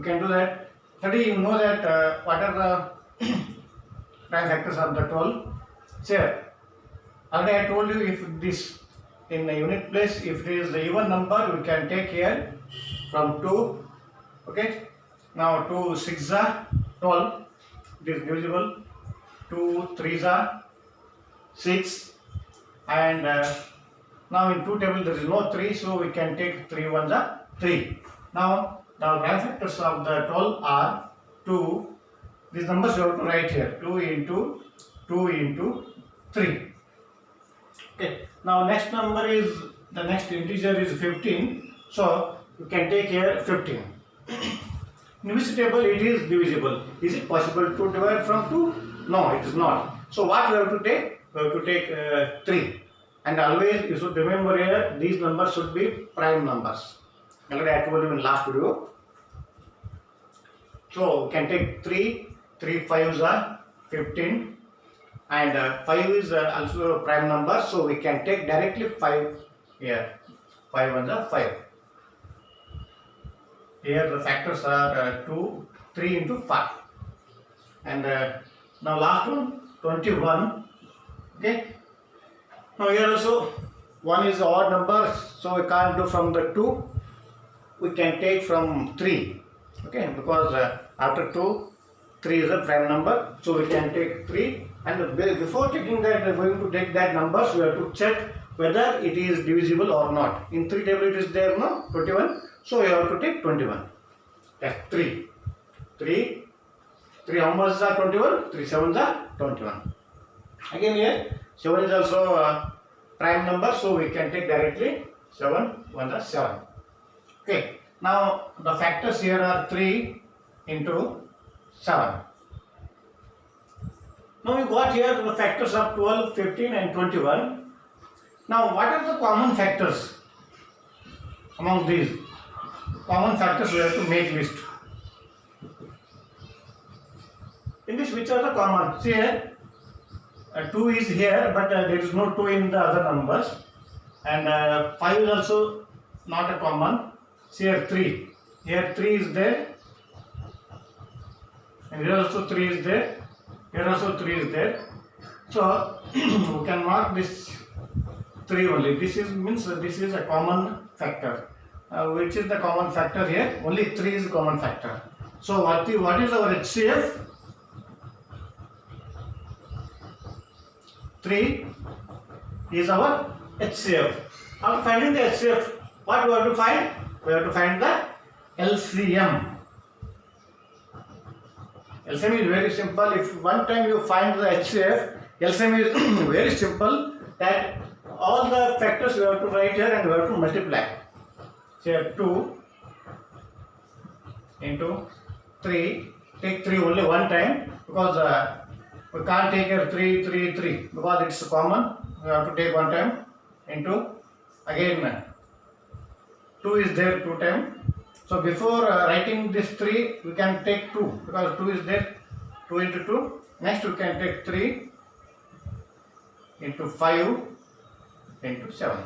You can do that. Study, you know that what are the prime factors of the 12? Sir, already I told you if this in a unit place, if it is the even number, we can take here from 2. Okay. Now 2 6 are 12. It is divisible. 2 3 are 6, and now in 2 table there is no 3, so we can take 3 1s are 3. Now the prime factors of the 12 are 2. These numbers you have to write here, 2 into 2 into 3. Okay. Now next number is, the next integer is 15. So you can take here 15. In which table it is divisible? Is it possible to divide from 2? No, it is not. So what we have to take? We have to take 3. And always you should remember here, these numbers should be prime numbers. Already I told you in last video. So we can take 3. 3 5s are 15. And 5 is also a prime number, so we can take directly 5 here. 5 1s are 5. Here the factors are 2, 3 into 5. And now last one, 21. Okay. Now here also 1 is odd number, so we can't do from the 2. We can take from 3. Okay, because after 2, 3 is a prime number, so we can take 3. And before taking that, we are going to take that numbers, we have to check whether it is divisible or not. In 3 table it is there, no? 21. So we have to take 21. That's 3. 3 how much are 21? 3 7s are 21. Again here 7 is also a prime number, so we can take directly 7 1s are 7. Okay. Now the factors here are 3 into 7. Now we got here the factors of 12, 15 and 21. Now what are the common factors among these? Common factors we have to make list. In this, which are the common? See here, 2 is here, but there is no 2 in the other numbers. And 5 is also not a common. See here 3. Here 3 is there. And here also 3 is there. Here also 3 is there. So we can mark this 3 only. This is means this is a common factor. Which is the common factor here? Only 3 is common factor. So what is our HCF? 3 is our HCF. After finding the HCF, what we have to find? We have to find the LCM. LCM is very simple. If one time you find the HCF, LCM is very simple, that all the factors we have to write here and we have to multiply. Say 2 into 3. Take 3 only one time, because we can't take here 3 3 3 because it's common. We have to take one time into, again 2 is there 2 times. So before writing this 3, we can take 2 because 2 is there, 2 into 2. Next we can take 3 into 5 into 7.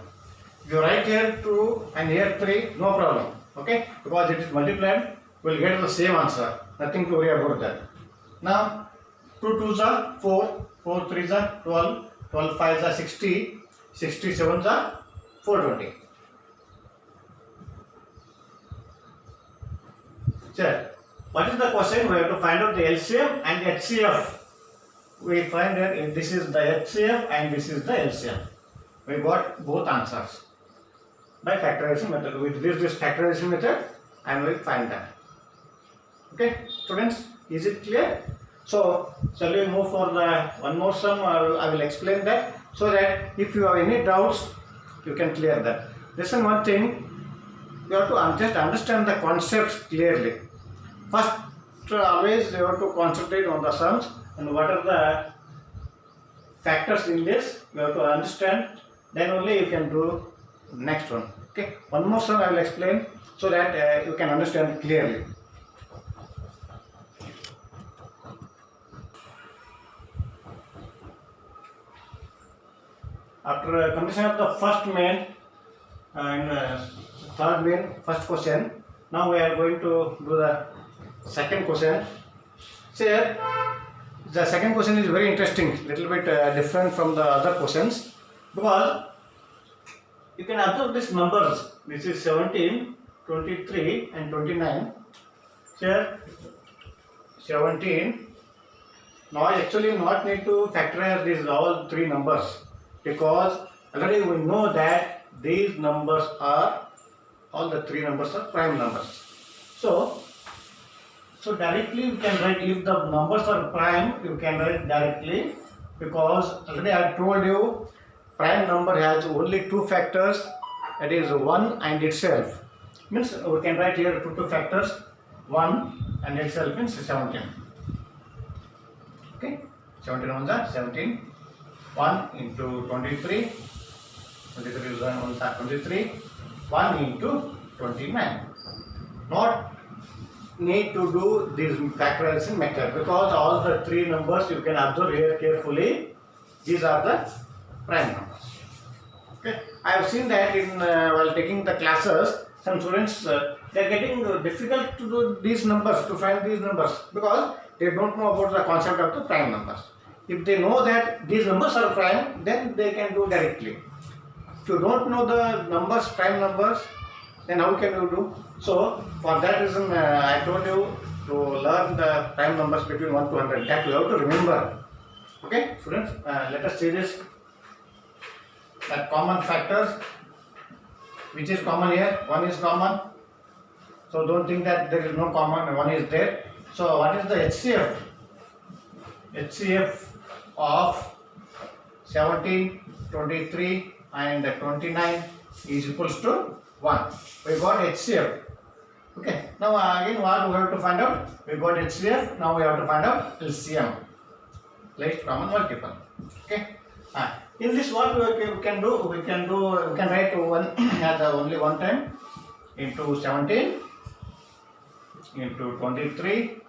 If you write here 2 and here 3, no problem. Okay, because it is multiplied, we will get the same answer. Nothing to worry about that. Now 2 2s are 4, 4 3s are 12, 12 5s are 60, 67s are 420. Sir, what is the question? We have to find out the LCM and HCF. We find that this is the HCF and this is the LCM. We got both answers by factorization method. With this factorization method, and we find that. Okay, students, is it clear? So, shall we move for the one more sum? I will explain that, so that if you have any doubts, you can clear that. Listen, one thing, you have to just understand the concepts clearly. First, always you have to concentrate on the sums and what are the factors in this. You have to understand. Then only you can do next one. Okay. One more sum I will explain so that you can understand clearly. After completion of the first main and third main, first question, now we are going to do the second question. Say, the second question is very interesting, little bit different from the other questions, because you can observe these numbers. This is 17, 23 and 29. Here 17. Now actually not need to factorize these all three numbers, because already we know that these numbers are, all the three numbers are prime numbers. So directly you can write, if the numbers are prime, you can write directly, because already I told you prime number has only two factors, that is 1 and itself. Means we can write here two factors, 1 and itself means 17. Okay, 17 ones are 17. 1 into 23, 23 is 1 ones are 23. 1 into 29. Not need to do this factorization method, because all the three numbers you can observe here carefully, these are the prime numbers. Okay, I have seen that in while taking the classes, some students they are getting difficult to do these numbers, to find these numbers, because they don't know about the concept of the prime numbers. If they know that these numbers are prime, then they can do directly. If you don't know the numbers, prime numbers, then how can you do? So for that reason I told you to learn the prime numbers between 1 to 100, that you have to remember. Okay students, let us see this, that common factors, which is common here, 1 is common, so don't think that there is no common, 1 is there. So what is the HCF? HCF of 17, 23 and 29 is equals to 1. We got HCF. Okay. Now again what we have to find out? We got HCF. Now we have to find out LCM. Least common multiple. Okay. In this what we can do? We can write one as only one time into 17 into 23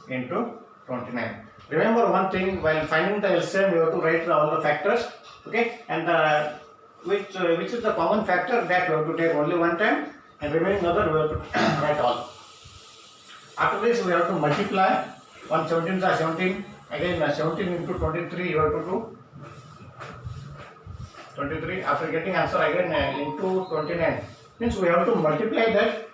into 29. Remember one thing, while finding the LCM you have to write all the factors. Okay. And which is the common factor, that we have to take only one time, and remaining other we have to write all. After this we have to multiply. 1 17 are 17. Again 17 into 23 you have to do 23. After getting answer again into 29. Means we have to multiply that.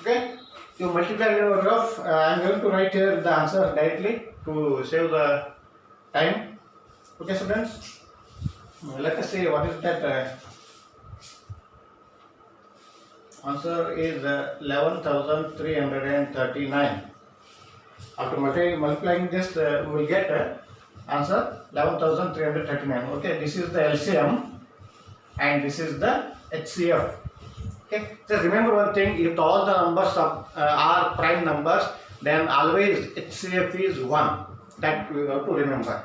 Okay. You multiply your rough. I am going to write here the answer directly to save the time. Okay students. Let us see what is that. Answer is 11,339. After multiplying this, we will get answer 11,339. Okay, this is the LCM and this is the HCF. Okay, just remember one thing: if all the numbers are prime numbers, then always HCF is 1. That we have to remember.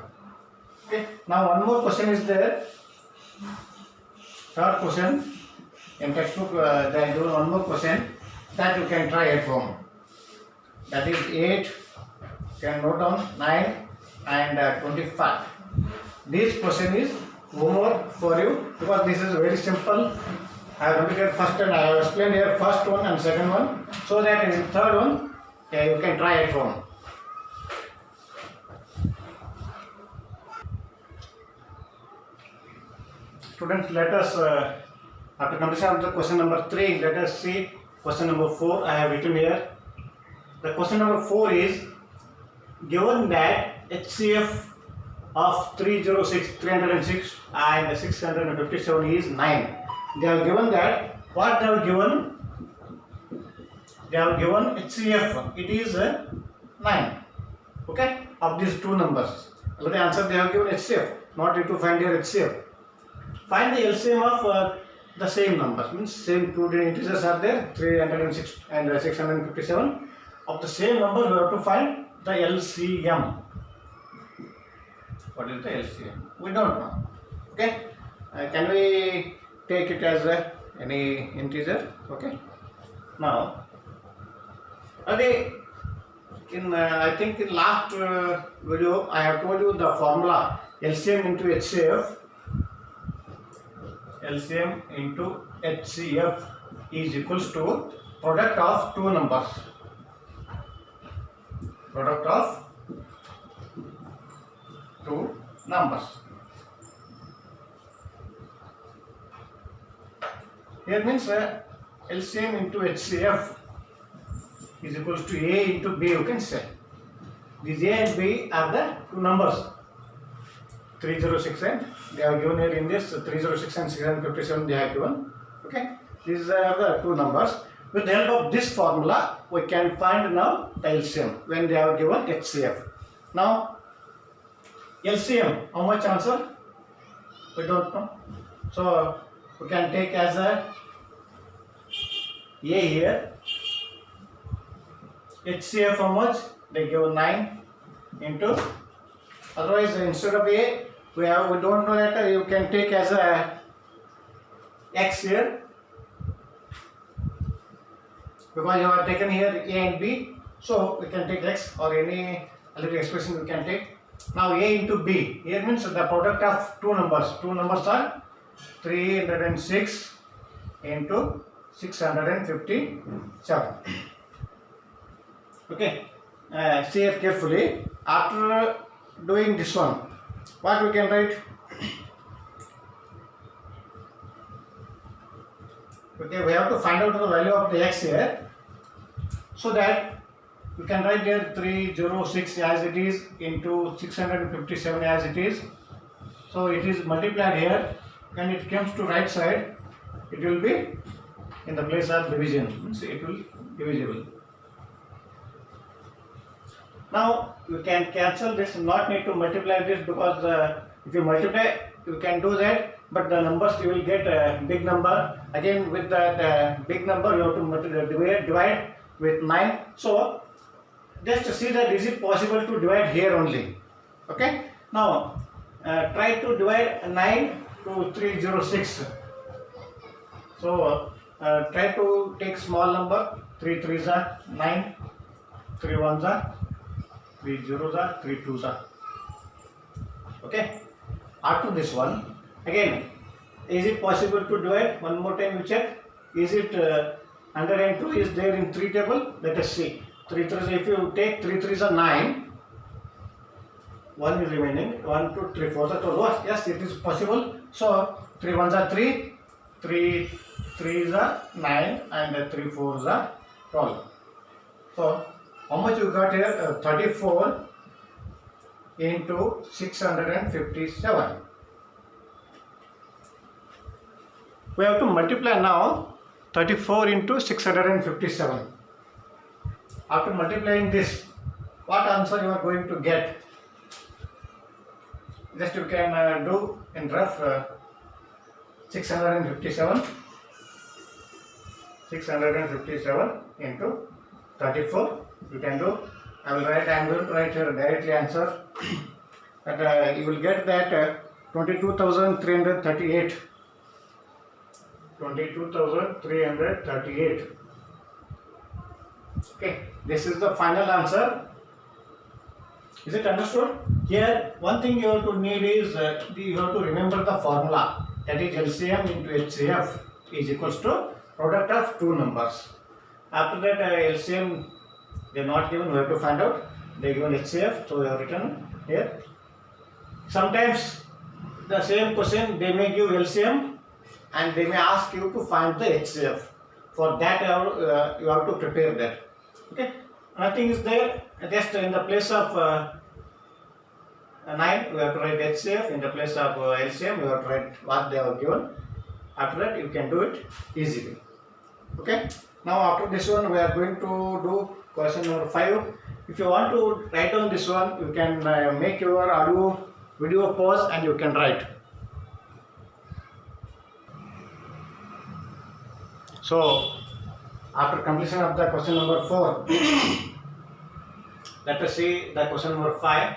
Okay, now one more question is there. Third question in textbook, they are given one more question that you can try at home. That is 8, you can note down 9 and 25. This question is homework for you, because this is very simple. I have completed first and I have explained here first one and second one, so that in third one you can try at home. Students, let us after completion of the question number 3, let us see question number 4. I have written here. The question number 4 is, given that HCF of 306 and 657 is 9. They have given that. What they have given? They have given HCF. It is 9. Okay, of these two numbers. So the answer they have given HCF. Not need to find your HCF. Find the LCM of the same numbers. Means same two integers are there, 306 and 657. Of the same number, we have to find the LCM. What is the LCM? We don't know. Okay. Can we take it as any integer? Okay. Now, again, I think in last video I have told you the formula LCM into HCF. LCM into HCF is equals to product of two numbers. product of two numbers. Here means LCM into HCF is equals to A into B, you can say. These A and B are the two numbers, 306 and they are given here in this 306 and 657 they have given. Okay, these are the two numbers. With the help of this formula, we can find now the LCM when they are given HCF. Now, LCM, how much answer? We don't know. So, we can take as a here. HCF how much? They give 9 into. Otherwise, instead of A, we don't know that you can take as a X here. Because you have taken here A and B, so we can take X or any other expression we can take. Now A into B, here means the product of two numbers. Two numbers are 306 into 657. Okay, see here carefully. After doing this one, what we can write? Okay, we have to find out the value of the X here, so that we can write there 306 as it is into 657 as it is. So it is multiplied here. When it comes to right side, it will be in the place of division. So it will be divisible. Now you can cancel this. Not need to multiply this because if you multiply, you can do that. But the numbers you will get a big number. Again with that big number you have to divide with 9. So just to see that is it possible to divide here only. Okay. Now try to divide 9 to 306. So try to take small number. 3 3s are 9, 3 1s are 3 zeros are 3 2s are. Okay. After this one, again, is it possible to divide? One more time you check. Is it 102 is there in 3 table? Let us see. 3 3s, if you take 3 3s are 9, 1 is remaining. 1 2 3 4s are 12. Yes, it is possible. So 3 1s are 3, 3 3s are 9, and 3 4s are 12. So how much you got here? 34 into 657. We have to multiply now 34 into 657. After multiplying this, what answer you are going to get? Just you can do in rough 657 into 34. You can do. I am going to write here directly answer. That you will get that 22,338. 22,338. Okay, this is the final answer. Is it understood? Here, one thing you have to need is you have to remember the formula. That is LCM into HCF is equals to product of two numbers. After that, LCM they are not given. We have to find out. They given HCF, so we have written here. Sometimes the same question they may give LCM and they may ask you to find the HCF. For that you have to prepare that. Okay, nothing is there. Just in the place of 9 we have to write HCF. In the place of LCM we have to write what they have given. After that you can do it easily. Okay. Now after this one we are going to do question number 5. If you want to write on this one, you can make your audio video pause and you can write. So after completion of the question number 4, let us see the question number 5.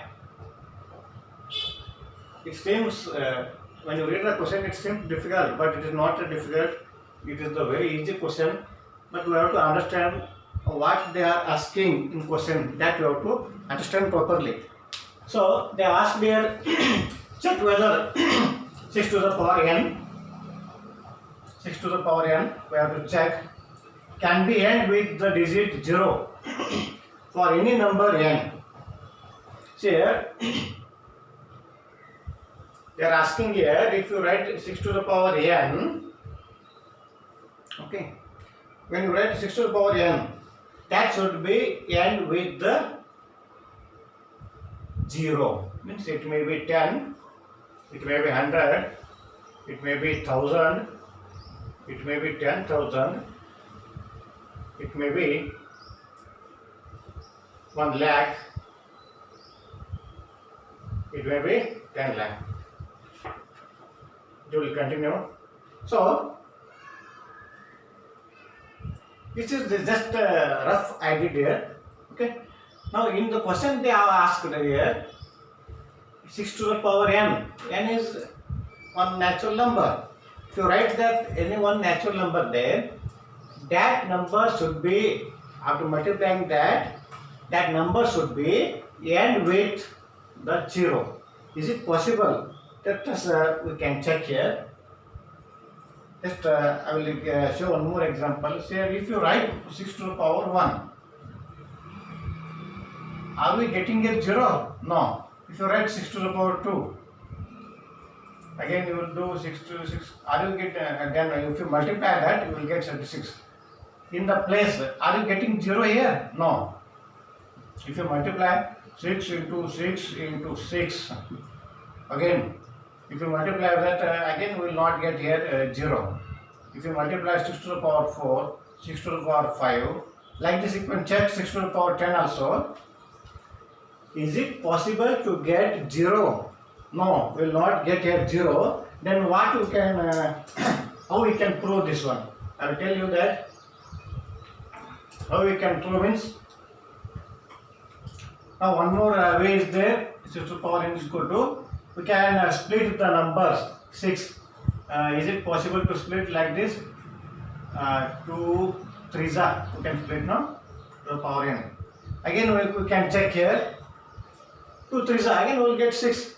It seems when you read the question it seems difficult, but it is not difficult. It is the very easy question, but we have to understand what they are asking in question. That you have to understand properly. So they asked here, check whether 6 to the power n, 6 to the power n, we have to check, can be end with the digit 0. for any number n. See here, they are asking here, if you write 6 to the power n, okay, when you write 6 to the power n, that should be end with the 0. Means it may be 10, it may be 100, it may be 1000, it may be 10,000, it may be 1 lakh, it may be 10 lakh. It will continue. So, this is just a rough idea here. Okay. Now, in the question they have asked here, 6 to the power n. N is one natural number. If you write that any one natural number there, that number should be, after multiplying that number should be end with the 0. Is it possible? That is, we can check here. Just I will show one more example. Say if you write 6 to the power 1, are we getting a 0? No. If you write 6 to the power 2, again you will do 6 to 6. Are you get again if you multiply that, you will get 36. In the place, are you getting 0 here? No. If you multiply 6 into 6 into 6, again, if you multiply that, again we will not get here 0. If you multiply 6 to the power 4, 6 to the power 5, like this you can check 6 to the power 10 also. Is it possible to get 0? No, we will not get here 0. Then what we can, how we can prove this one? I will tell you that. How we can prove means, now one more way is there. 6 to the power n is equal to, we can split the numbers 6. Is it possible to split like this? 2 3s are, we can split now to the power n. Again we can check here. 2 3s are, again we will get 6.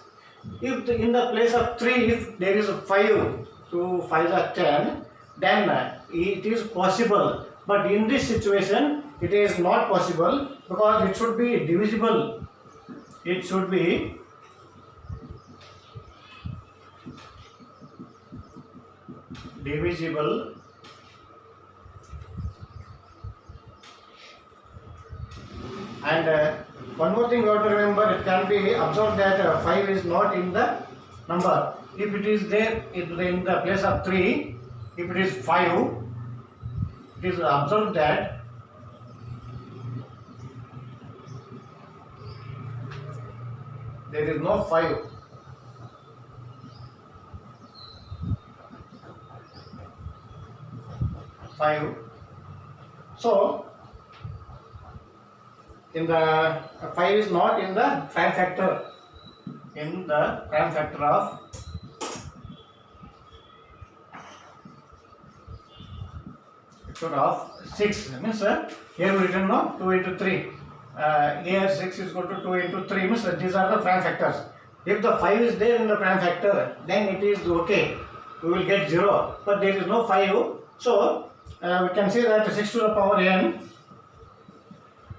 If in the place of 3, if there is a 5, 2 5s are 10, then it is possible. But in this situation, it is not possible because it should be divisible. It should be divisible and one more thing you have to remember, it can be observed that 5 is not in the number. If it is there in the place of 3, if it is 5, it is observed that there is no 5. So, in the 5 is not in the prime factor. In the prime factor of 6 means here we written no 2 into 3. Here 6 is equal to 2 into 3 means these are the prime factors. If the 5 is there in the prime factor, then it is okay. We will get 0. But there is no 5. So we can say that 6 to the power n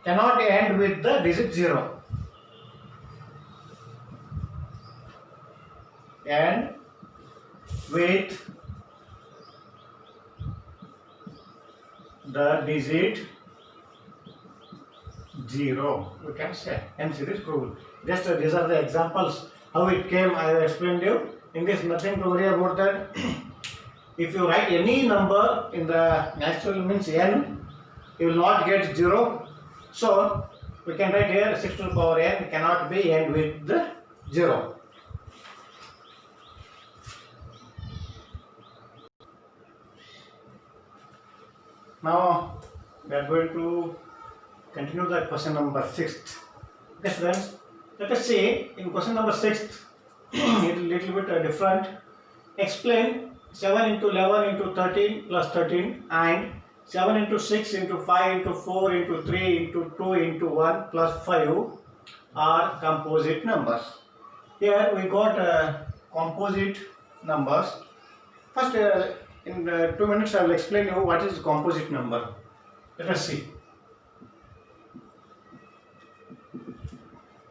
cannot end with the digit 0. And with the digit 0, we can say. Hence it is proved. Just these are the examples how it came. I have explained you. In this, nothing to worry about that. If you write any number in the natural means n, you will not get 0. So we can write here 6 to the power n cannot be end with the 0. Now we are going to continue the question number 6. Okay students, let us see in question number 6 it is little bit different. Explain 7 into 11 into 13 plus 13 and 7 into 6 into 5 into 4 into 3 into 2 into 1 plus 5 are composite numbers. Here we got composite numbers. First in 2 minutes I will explain you what is composite number. Let us see.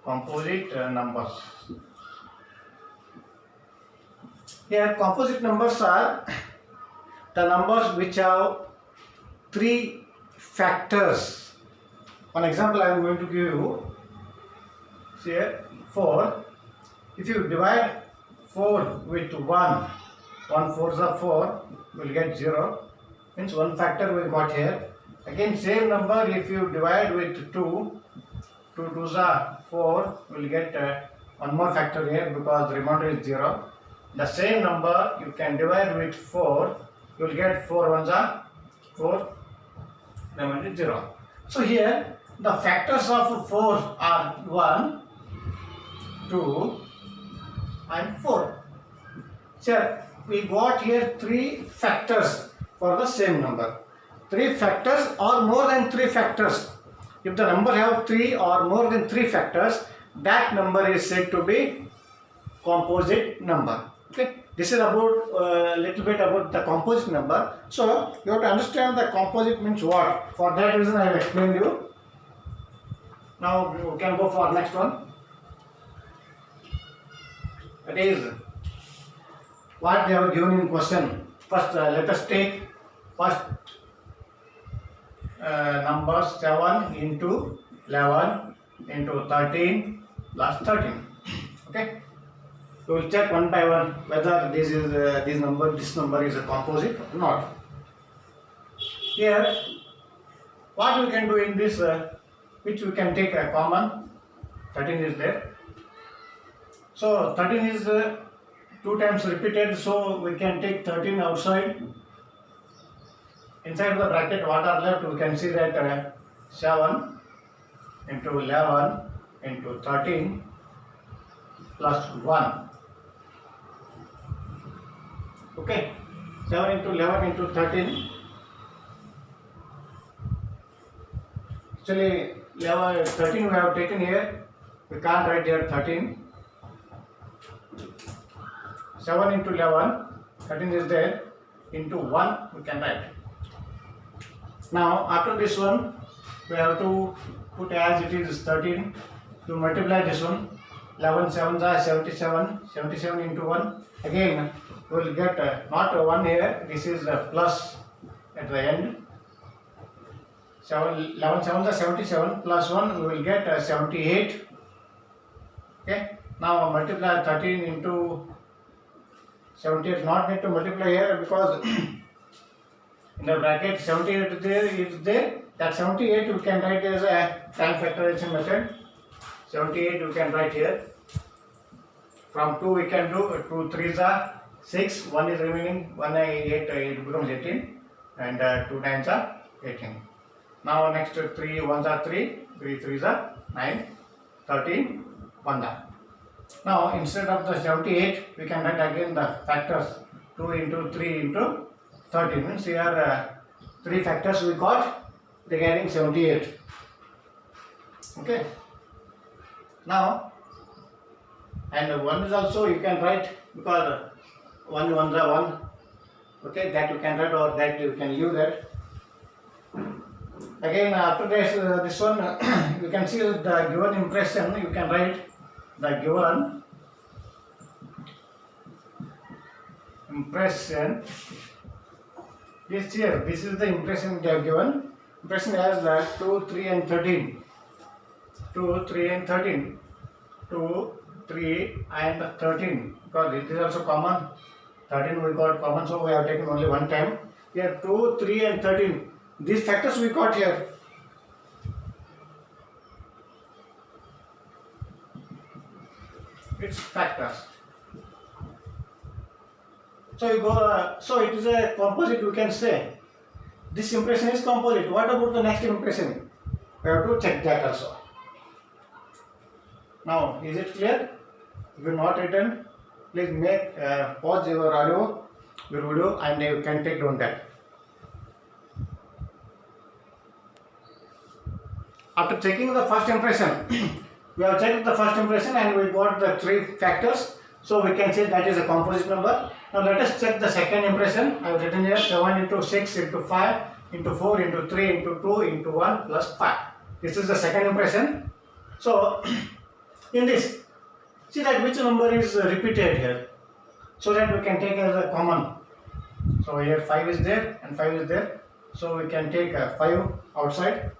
composite numbers. Here composite numbers are the numbers which have three factors. One example I am going to give you. Here 4. If you divide 4 with 1, 1 4s are 4, you will get 0. Means one factor we got here. Again same number if you divide with 2, 2 2s are 4, you will get one more factor here because the remainder is 0. The same number you can divide with 4, you will get 4 1s are 4, remainder is 0. So here the factors of 4 are 1, 2 and 4. So we got here 3 factors for the same number. 3 factors or more than 3 factors. If the number have 3 or more than 3 factors, that number is said to be composite number. Okay, this is about little bit about the composite number. So you have to understand the composite means what. For that reason I have explained you. Now you can go for next one. That is what they have given in question. First let us take first numbers 7 into 11 into 13 plus 13. Okay, we will check one by one whether this number is a composite or not. Here what we can do in this, which we can take a common, 13 is there. So 13 is 2 times repeated, so we can take 13 outside. Inside the bracket what are left, we can see that 7 into 11 into 13 plus 1. Okay, 7 into 11 into 13. Actually 13 we have taken here, we can't write here 13. 7 into 11, 13 is there, into 1 we can write. Now after this one we have to put as it is 13 to multiply this one. 11 7s are 77, 77 into 1. Again we will get not 1 here, this is plus at the end. 11 7s are 77 plus 1 we will get 78. Okay, now multiply 13 into 78, not need to multiply here because in the bracket 78 there is there. That 78 you can write as a time factorization method. 78 you can write here. From 2 we can do 2 3s are 6, 1 is remaining, 1 8, it becomes 18 and 2 9s are 18. Now next 3 1s are 3, 3 3s are 9, 13, 1 are. Now instead of the 78 we can write again the factors 2 into 3 into 13, means here 3 factors we got regarding 78. Okay, now and 1 is also you can write because 1 1s are 1. Okay, that you can write or that you can leave that. Again after this one you can see the given impression, you can write the given impression is here. This is the impression they have given. Impression has that 2 3 and 13, 2 3 and 13, 2 3 and 13, because it is also common. 13 we got common, so we have taken only one time. Here 2 3 and 13, these factors we got here. It's factors. So you go. So it is a composite. We can say this impression is composite. What about the next impression? We have to check that also. Now, is it clear? If you not written, please make pause your audio, your video, and you can take down that. After checking the first impression, we have checked the first impression and we got the 3 factors. So we can say that is a composite number. Now let us check the second impression. I have written here 7 into 6 into 5 into 4 into 3 into 2 into 1 plus 5. This is the second impression. So In this, see that which number is repeated here, so that we can take as a common. So here 5 is there and 5 is there, so we can take 5 outside.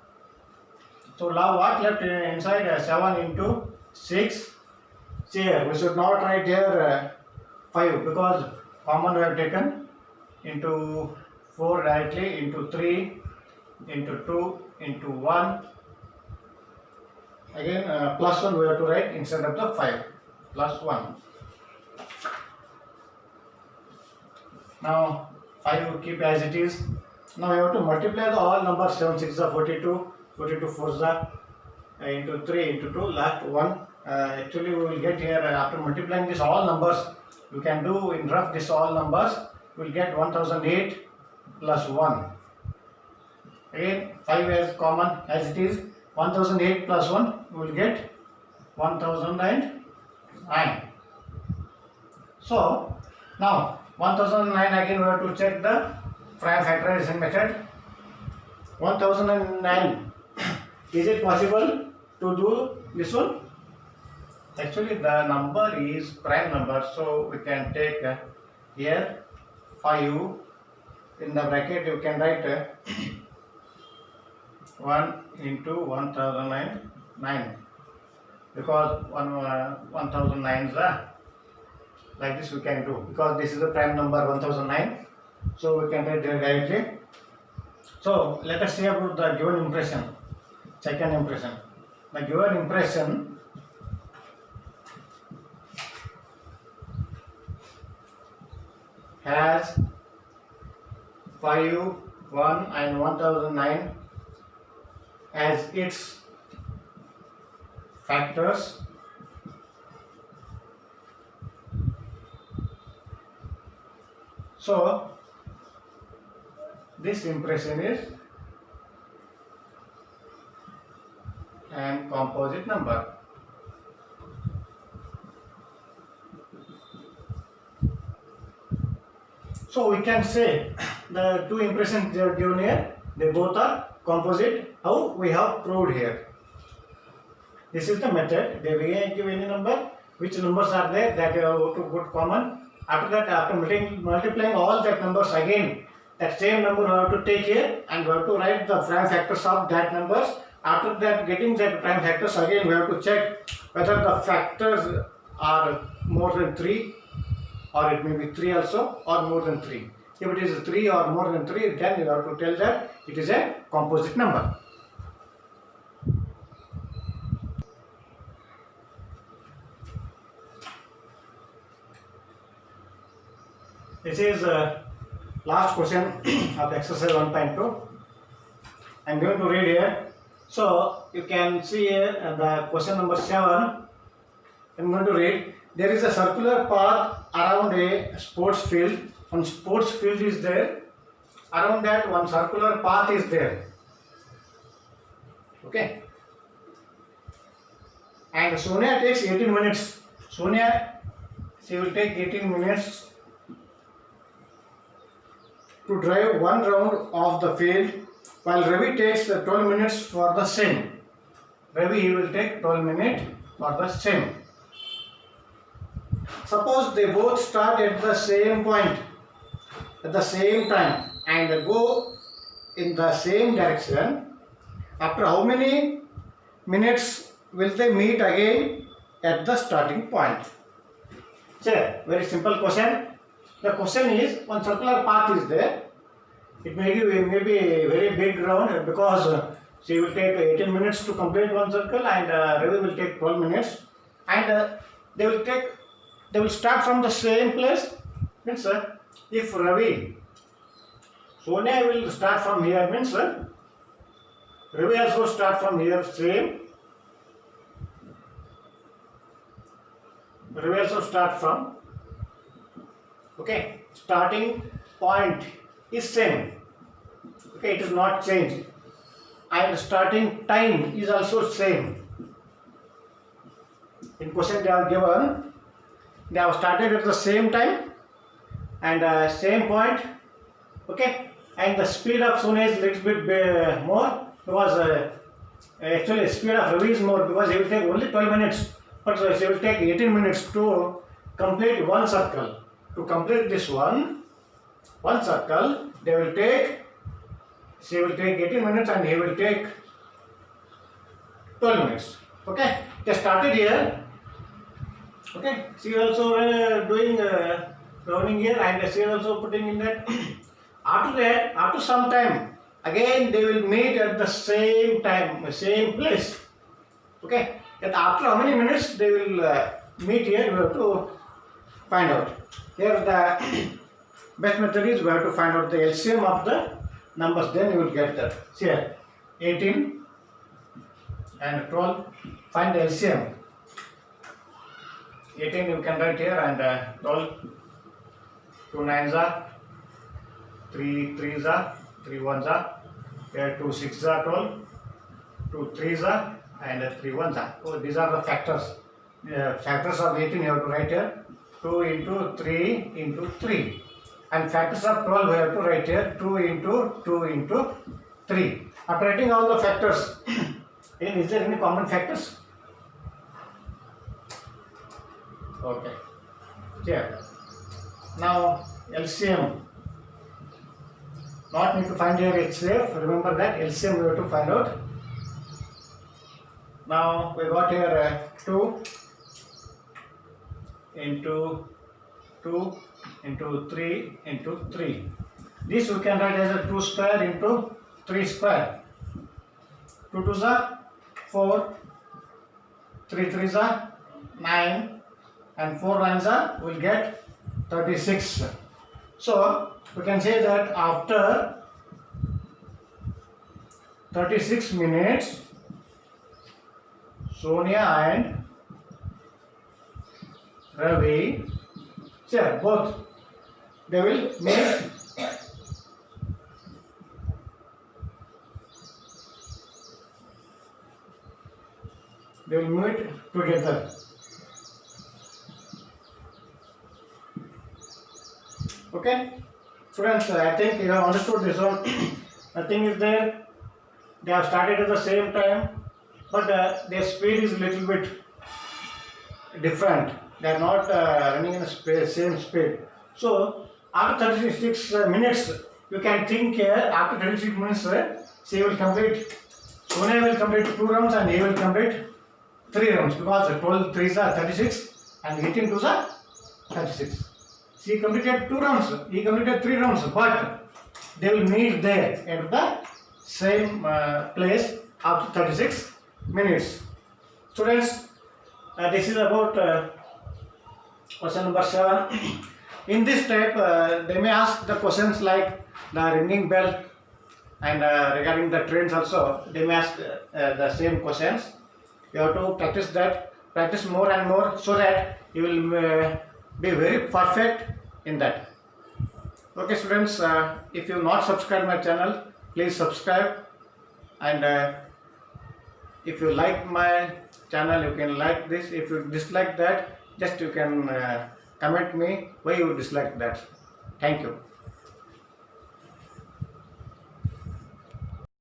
So now what left inside? 7 into 6. See here, we should not write here 5 because common we have taken, into 4 directly, into 3, into 2, into 1. Again plus 1 we have to write instead of the 5, plus 1. Now 5 we keep as it is. Now we have to multiply the all numbers. 7 6 are 42, 42 4 are into 3, into 2, last 1. Actually we will get here after multiplying this all numbers, you can do in rough this all numbers, we will get 1008 plus 1. Again 5 as common as it is, 1008 plus 1 we will get 1009. So now 1009 again we have to check the prime factorization method. 1009, is it possible to do this one? Actually the number is prime number, so we can take here 5 in the bracket, you can write 1 into 1009 because 1009 is like this we can do, because this is the prime number 1009, so we can write there directly. So let us see about the given impression, second impression. The given impression has 5, 1 and 1009 as its factors. So this impression is an composite number. So we can say the two impressions they are given here, they both are composite. How we have proved here. This is the method. They will give any number, which numbers are there that you have to put common. After that, after multiplying all that numbers again, that same number we have to take here and we have to write the prime factors of that numbers. After that, getting that prime factors again, we have to check whether the factors are more than 3, or it may be 3 also, or more than 3. If it is 3 or more than 3, then you have to tell that it is a composite number. This is last question of exercise 1.2. I am going to read here. So you can see here the question number 7. I am going to read. There is a circular path around a sports field. One sports field is there. Around that one circular path is there. Okay. And Sonia takes 18 minutes. Sonia, she will take 18 minutes to drive one round of the field, while Ravi takes 12 minutes for the same. Ravi, he will take 12 minutes for the same. Suppose they both start at the same point at the same time and go in the same direction. After how many minutes will they meet again at the starting point? So, very simple question. The question is, one circular path is there. It may be a very big round because she will take 18 minutes to complete one circle and Ravi will take 12 minutes, and they will start from the same place. Means if Ravi, Sonia will start from here, means Ravi also start from here same. Ravi also start from, okay, starting point is same. Okay, it is not changed, and starting time is also same. In question they are given, they have started at the same time and same point. Okay, and the speed of Sonia is little bit more because actually speed of Ravi is more because he will take only 12 minutes but she will take 18 minutes to complete one circle. To complete this one circle, she will take 18 minutes and he will take 12 minutes. Okay, they started here. Okay, she also doing rounding here, and she is also putting in that. After that, after some time, again they will meet at the same time, same place. Okay, and after how many minutes they will meet here, we have to find out. Here the best method is we have to find out the LCM of the numbers, then you will get that. See here, 18 and 12, find the LCM. 18 you can write here, and 12, 2 9s are, 3 3s are, 3 1s are, here 2 6s are 12, 2 3s are, and 3 1s are. So these are the factors. Factors of 18 you have to write here, 2 into 3 into 3. And factors of 12 we have to write here, 2 into 2 into 3. After writing all the factors, is there any common factors? Okay. Here. Now LCM. Not need to find here HCF. Remember that LCM we have to find out. Now we got here 2 into 2 into 3 into 3. This we can write as a 2 square into 3 square. 2 2s are 4, 3 3s are 9, and 4 9s are, will get 36. So we can say that after 36 minutes, Sonia and Ravi, sure, both, they will meet. They will meet together. Okay, students, I think you have understood this one. Nothing is there. They have started at the same time, but their speed is a little bit different. They are not running in the same speed. So after 36 minutes, you can think here. After 36 minutes, she will complete. Sonia will complete 2 rounds and he will complete 3 rounds, because 12 3s are 36 and 18 2s are 36. She completed 2 rounds, he completed 3 rounds, but they will meet there at the same place after 36 minutes. Students, this is about question number 7. In this type, they may ask the questions like the ringing bell, and regarding the trains also, they may ask the same questions. You have to practice that, practice more and more, so that you will be very perfect in that. Okay students, if you not subscribe my channel, please subscribe, and if you like my channel, you can like this. If you dislike that, just you can comment me why you dislike that. Thank you.